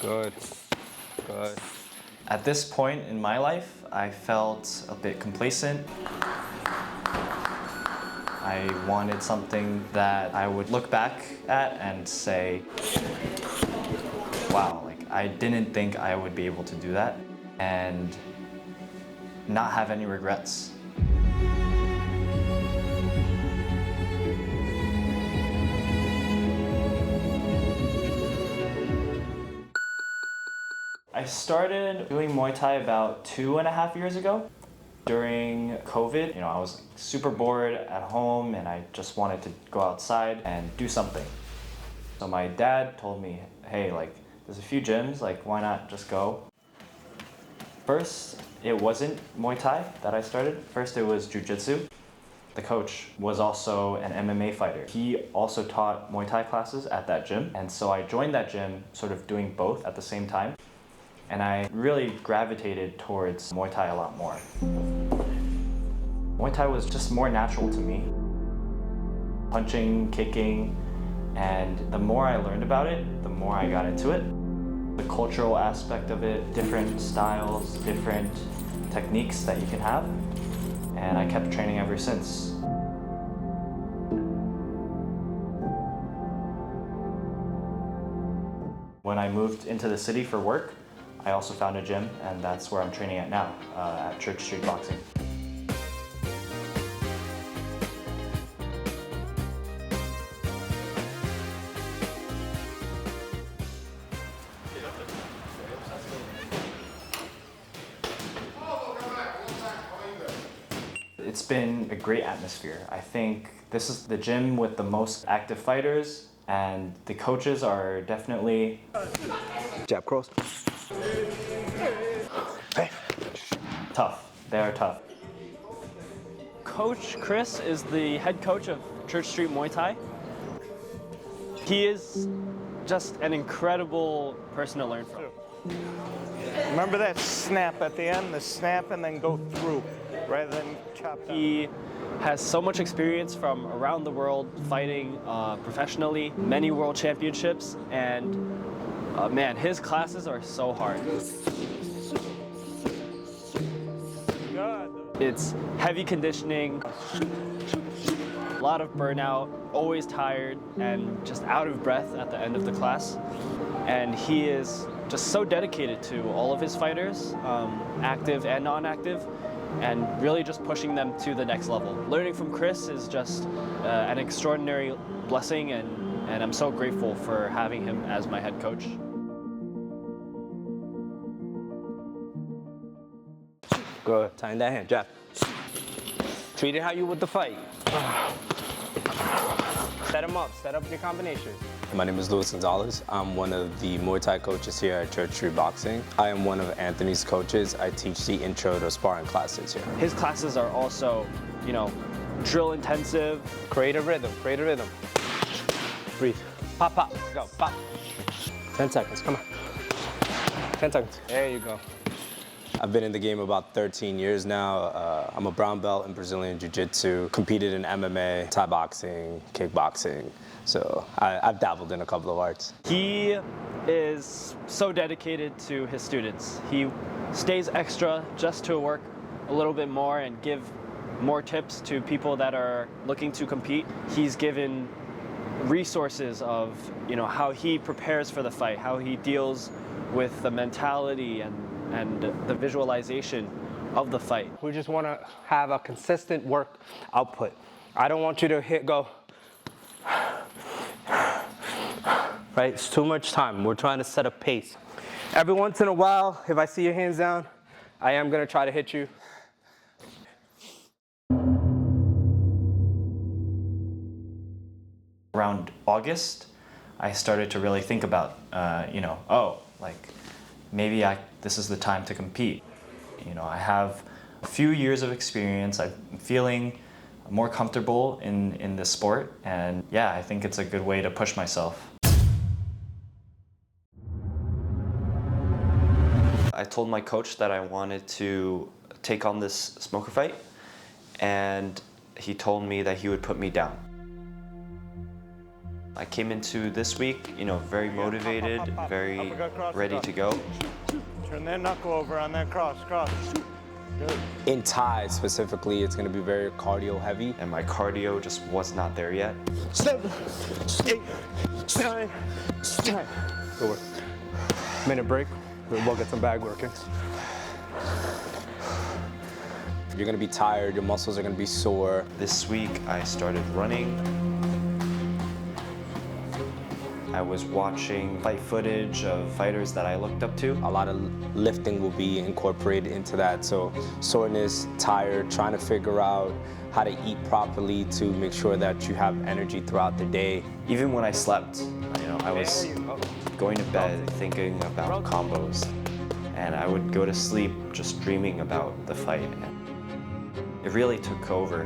Good. Good. At this point in my life, I felt a bit complacent. I wanted something that I would look back at and say, wow, like I didn't think I would be able to do that and not have any regrets. I started doing Muay Thai about 2.5 years ago. During COVID, I was super bored at home and I just wanted to go outside and do something. So my dad told me, hey, like, there's a few gyms, like, why not just go? First, it wasn't Muay Thai that I started. First, it was Jiu-Jitsu. The coach was also an MMA fighter. He also taught Muay Thai classes at that gym. And so I joined that gym sort of doing both at the same time. And I really gravitated towards Muay Thai a lot more. Muay Thai was just more natural to me. Punching, kicking, and the more I learned about it, the more I got into it. The cultural aspect of it, different styles, different techniques that you can have. And I kept training ever since. When I moved into the city for work, I also found a gym, and that's where I'm training at now, at Church Street Boxing. It's been a great atmosphere. I think this is the gym with the most active fighters, and the coaches are definitely... Jab cross. Hey. Tough. They are tough. Coach Chris is the head coach of Church Street Muay Thai. He is just an incredible person to learn from. Remember that snap at the end, the snap and then go through, rather than chop down. He has so much experience from around the world fighting professionally, many world championships, and man, his classes are so hard. It's heavy conditioning, a lot of burnout, always tired, and just out of breath at the end of the class. And he is just so dedicated to all of his fighters, active and non-active, and really just pushing them to the next level. Learning from Chris is just an extraordinary blessing, and I'm so grateful for having him as my head coach. Good. Tying that hand. Jab. Treat it how you would the fight. Set him up. Set up your combinations. My name is Luis Gonzalez. I'm one of the Muay Thai coaches here at Church Street Boxing. I am one of Anthony's coaches. I teach the intro to sparring classes here. His classes are also, drill intensive. Create a rhythm. Create a rhythm. Breathe. Pop, pop. Go. Pop. 10 seconds. Come on. 10 seconds. There you go. I've been in the game about 13 years now. I'm a brown belt in Brazilian Jiu-Jitsu, competed in MMA, Thai boxing, kickboxing. So I've dabbled in a couple of arts. He is so dedicated to his students. He stays extra just to work a little bit more and give more tips to people that are looking to compete. He's given resources of how he prepares for the fight, how he deals with the mentality and the visualization of the fight. We just want to have a consistent work output. I don't want you to go. Right? It's too much time. We're trying to set a pace. Every once in a while, if I see your hands down, I am going to try to hit you. Around August, I started to really think about, maybe this is the time to compete. I have a few years of experience. I'm feeling more comfortable in this sport, and yeah, I think it's a good way to push myself. I told my coach that I wanted to take on this smoker fight, and he told me that he would put me down. I came into this week, very motivated, very ready to go. Turn that knuckle over on that cross. Good. In Thai specifically, it's going to be very cardio heavy. And my cardio just was not there yet. 7, 8, 9, 10. Good work. Minute break. We'll get some bag working. You're going to be tired, your muscles are going to be sore. This week I started running. I was watching fight footage of fighters that I looked up to. A lot of lifting will be incorporated into that. So soreness, tired, trying to figure out how to eat properly to make sure that you have energy throughout the day. Even when I slept, I was going to bed thinking about combos. And I would go to sleep just dreaming about the fight. It really took over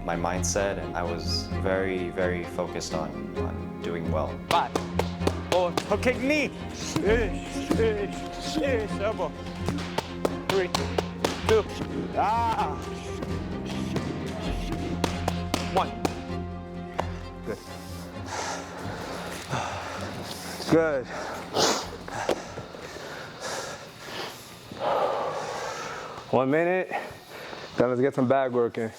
my mindset, and I was very, very focused on doing well. 5, 4, Hook kick knee. Elbow. 3, 2. 1. Good. Good. One minute. Then let's get some bag working.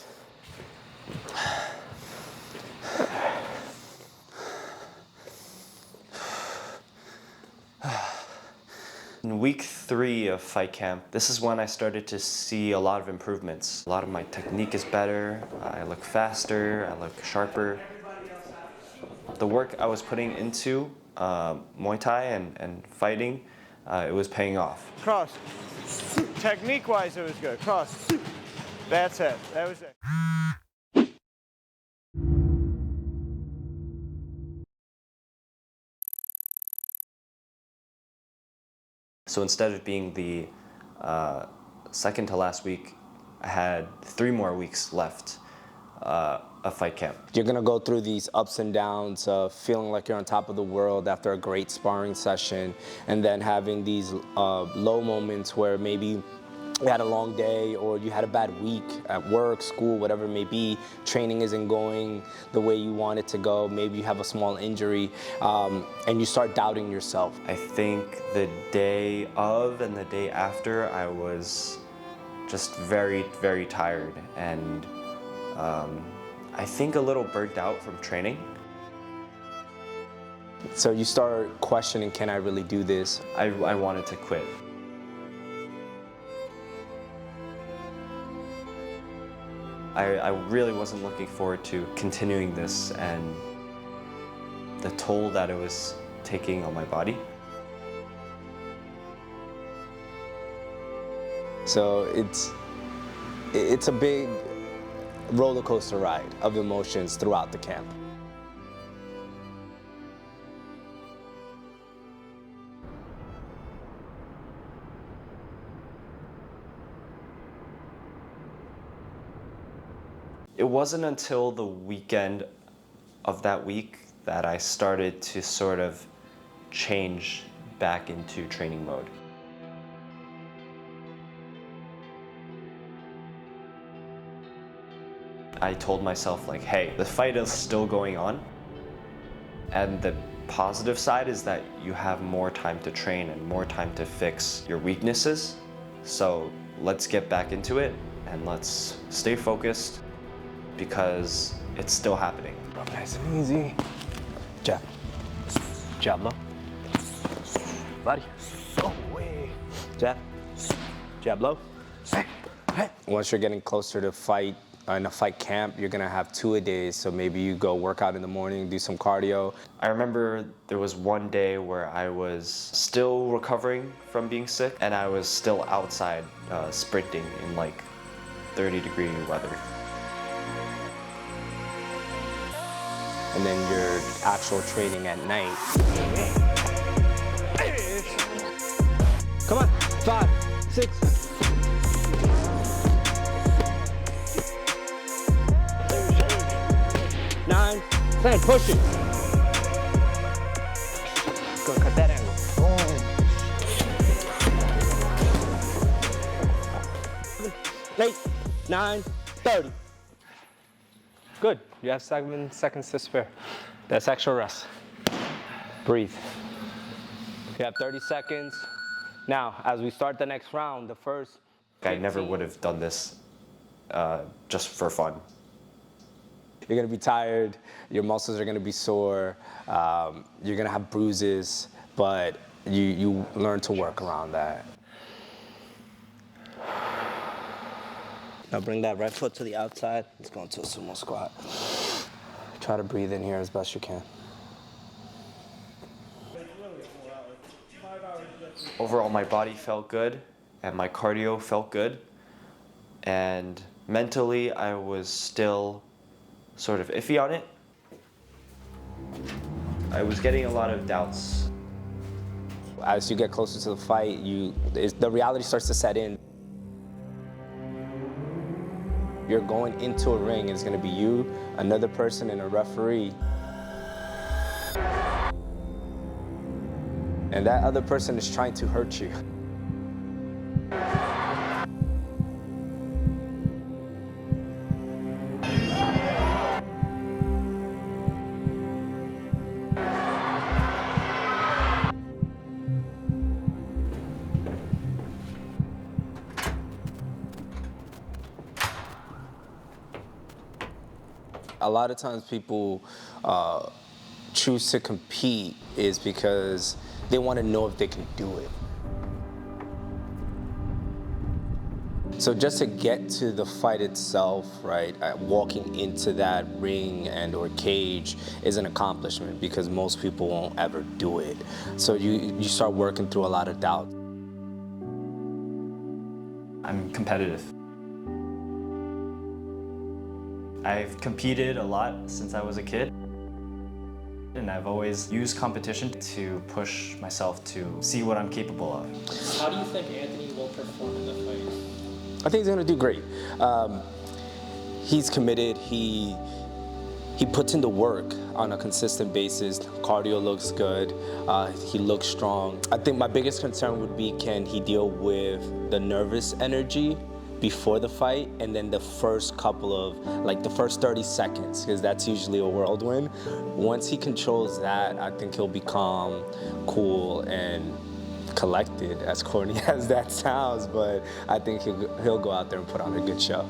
In week 3 of fight camp, this is when I started to see a lot of improvements. A lot of my technique is better, I look faster, I look sharper. The work I was putting into Muay Thai and fighting, it was paying off. Cross. Technique-wise, it was good. Cross. That's it. That was it. So instead of being the second to last week, I had 3 more weeks left of fight camp. You're gonna go through these ups and downs of feeling like you're on top of the world after a great sparring session, and then having these low moments where maybe you had a long day or you had a bad week at work, school, whatever it may be. Training isn't going the way you want it to go. Maybe you have a small injury, and you start doubting yourself. I think the day of and the day after, I was just very, very tired, and I think a little burnt out from training. So you start questioning, can I really do this? I wanted to quit. I really wasn't looking forward to continuing this and the toll that it was taking on my body. So it's a big roller coaster ride of emotions throughout the camp. It wasn't until the weekend of that week that I started to sort of change back into training mode. I told myself, like, hey, the fight is still going on, and the positive side is that you have more time to train and more time to fix your weaknesses. So let's get back into it and let's stay focused, because it's still happening. Nice and easy. Jab. Jab low. Body. Oh, way. Jab. Jab low. Once you're getting closer to fight, in a fight camp, you're gonna have 2-a-days, so maybe you go work out in the morning, do some cardio. I remember there was one day where I was still recovering from being sick, and I was still outside sprinting in like 30-degree weather. And then your actual training at night. Come on. 5, 6. 9, 10. Push it. Go cut that angle. 8, 9, 30. Good. You have 7 seconds to spare. That's extra rest. Breathe. You have 30 seconds. Now, as we start the next round, the first I never would have done this just for fun. You're gonna be tired, your muscles are gonna be sore, you're gonna have bruises, but you learn to work around that. Now bring that right foot to the outside. Let's go into a sumo squat. Try to breathe in here as best you can. Overall, my body felt good and my cardio felt good. And mentally, I was still sort of iffy on it. I was getting a lot of doubts. As you get closer to the fight, the reality starts to set in. You're going into a ring, and it's gonna be you, another person, and a referee. And that other person is trying to hurt you. A lot of times people choose to compete is because they want to know if they can do it. So just to get to the fight itself, right, walking into that ring and or cage is an accomplishment because most people won't ever do it. So you start working through a lot of doubt. I'm competitive. I've competed a lot since I was a kid, and I've always used competition to push myself to see what I'm capable of. How do you think Anthony will perform in the fight? I think he's gonna do great. He's committed. He puts in the work on a consistent basis. Cardio looks good. He looks strong. I think my biggest concern would be, can he deal with the nervous energy before the fight, and then the first couple of, like the first 30 seconds, because that's usually a whirlwind. Once he controls that, I think he'll be calm, cool, and collected, as corny as that sounds, but I think he'll go out there and put on a good show.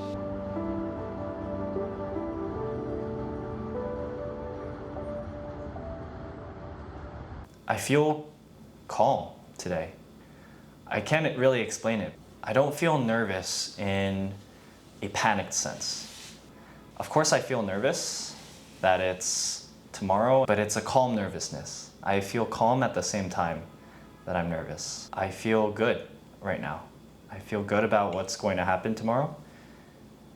I feel calm today. I can't really explain it. I don't feel nervous in a panicked sense. Of course I feel nervous that it's tomorrow, but it's a calm nervousness. I feel calm at the same time that I'm nervous. I feel good right now. I feel good about what's going to happen tomorrow.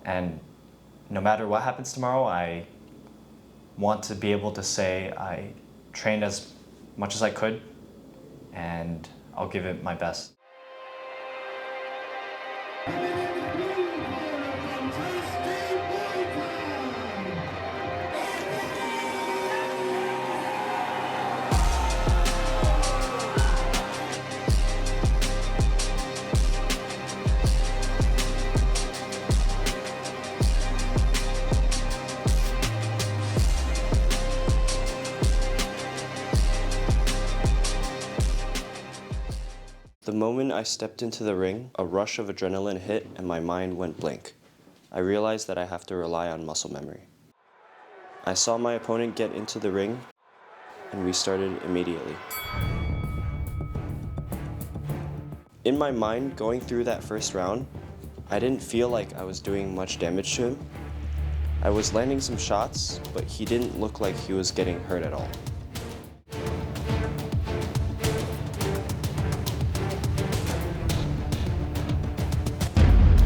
And no matter what happens tomorrow, I want to be able to say I trained as much as I could, and I'll give it my best. The moment I stepped into the ring, a rush of adrenaline hit and my mind went blank. I realized that I have to rely on muscle memory. I saw my opponent get into the ring, and we started immediately. In my mind, going through that first round, I didn't feel like I was doing much damage to him. I was landing some shots, but he didn't look like he was getting hurt at all.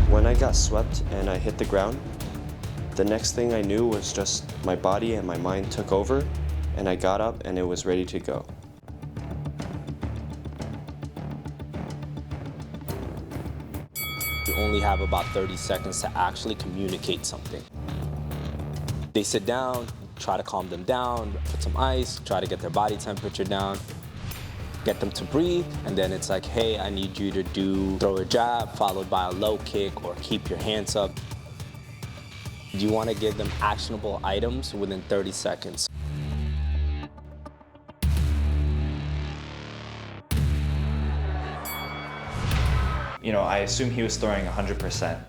When I got swept and I hit the ground, the next thing I knew was just my body and my mind took over, and I got up and it was ready to go. You only have about 30 seconds to actually communicate something. They sit down, try to calm them down, put some ice, try to get their body temperature down, get them to breathe, and then it's like, hey, I need you to throw a jab followed by a low kick or keep your hands up. You want to give them actionable items within 30 seconds. You know, I assume he was throwing 100%.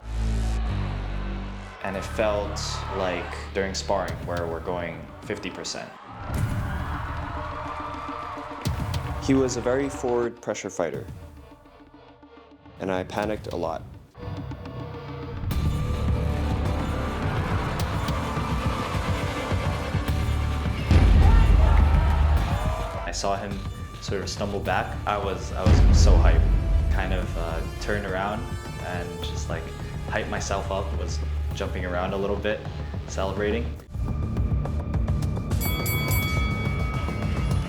And it felt like during sparring where we're going 50%. He was a very forward pressure fighter, and I panicked a lot. I saw him sort of stumble back. I was so hyped. Kind of turned around and just like hyped myself up, was jumping around a little bit, celebrating.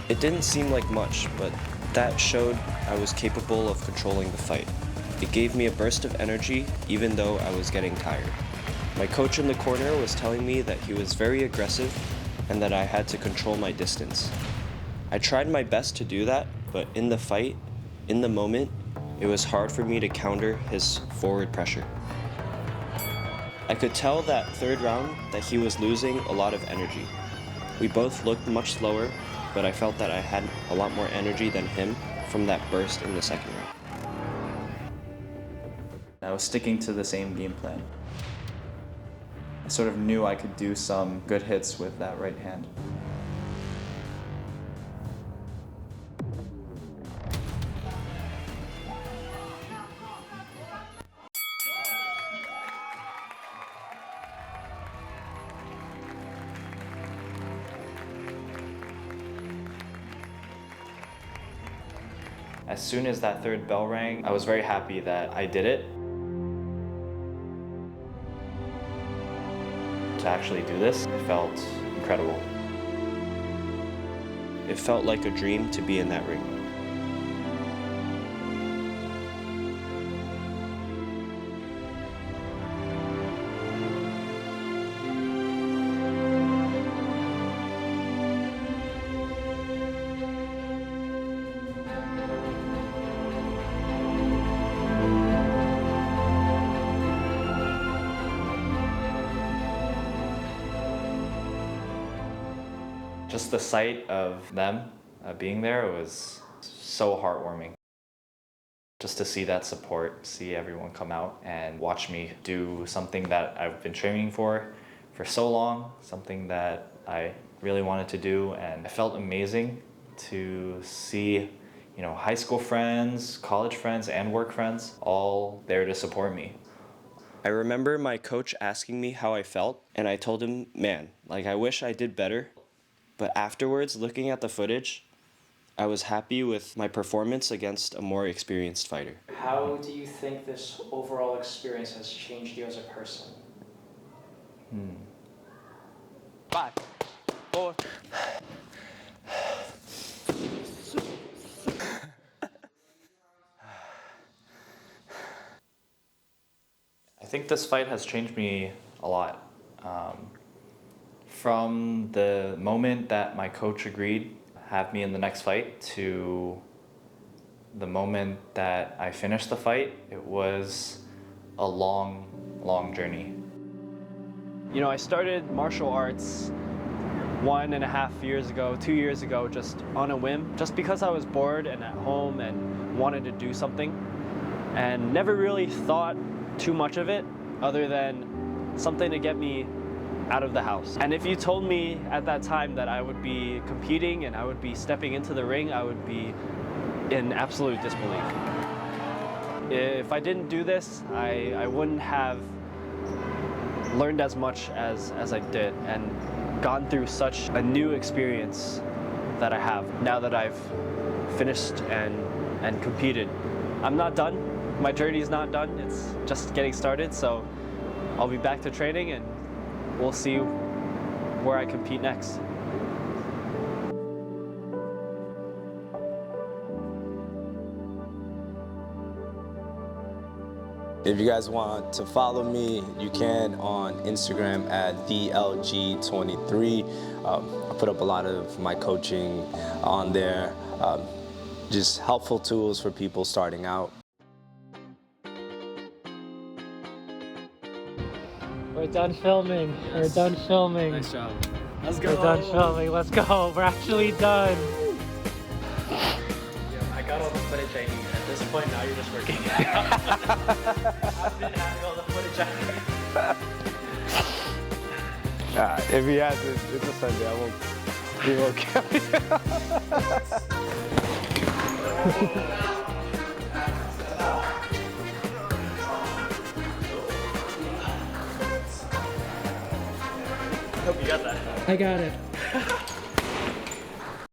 It didn't seem like much, but that showed I was capable of controlling the fight. It gave me a burst of energy even though I was getting tired. My coach in the corner was telling me that he was very aggressive and that I had to control my distance. I tried my best to do that, but in the fight, in the moment, it was hard for me to counter his forward pressure. I could tell that third round that he was losing a lot of energy. We both looked much slower, but I felt that I had a lot more energy than him from that burst in the second round. I was sticking to the same game plan. I sort of knew I could do some good hits with that right hand. As soon as that third bell rang, I was very happy that I did it. To actually do this, it felt incredible. It felt like a dream to be in that ring. Just the sight of them being there was so heartwarming. Just to see that support, see everyone come out and watch me do something that I've been training for so long, something that I really wanted to do, and it felt amazing to see, you know, high school friends, college friends, and work friends all there to support me. I remember my coach asking me how I felt, and I told him, man, like I wish I did better. But afterwards, looking at the footage, I was happy with my performance against a more experienced fighter. How do you think this overall experience has changed you as a person? 5, 4. I think this fight has changed me a lot. From the moment that my coach agreed to have me in the next fight to the moment that I finished the fight, it was a long, long journey. You know, I started martial arts 1.5 years ago, 2 years ago, just on a whim, just because I was bored and at home and wanted to do something, and never really thought too much of it other than something to get me out of the house. And if you told me at that time that I would be competing and I would be stepping into the ring, I would be in absolute disbelief. If I didn't do this, I wouldn't have learned as much as I did and gone through such a new experience that I have now that I've finished and competed. I'm not done. My journey's not done. It's just getting started, so I'll be back to training and we'll see where I compete next. If you guys want to follow me, you can on Instagram at TheLG23. I put up a lot of my coaching on there, just helpful tools for people starting out. We're done filming. We're done filming. Nice job. Let's go. We're done filming. Let's go. We're actually done. Yeah, I got all the footage I need. At this point, now you're just working it out. I've been having all the footage I need. If he has it, it's a Sunday. I won't. He won't kill you. Hope you got that. I got it.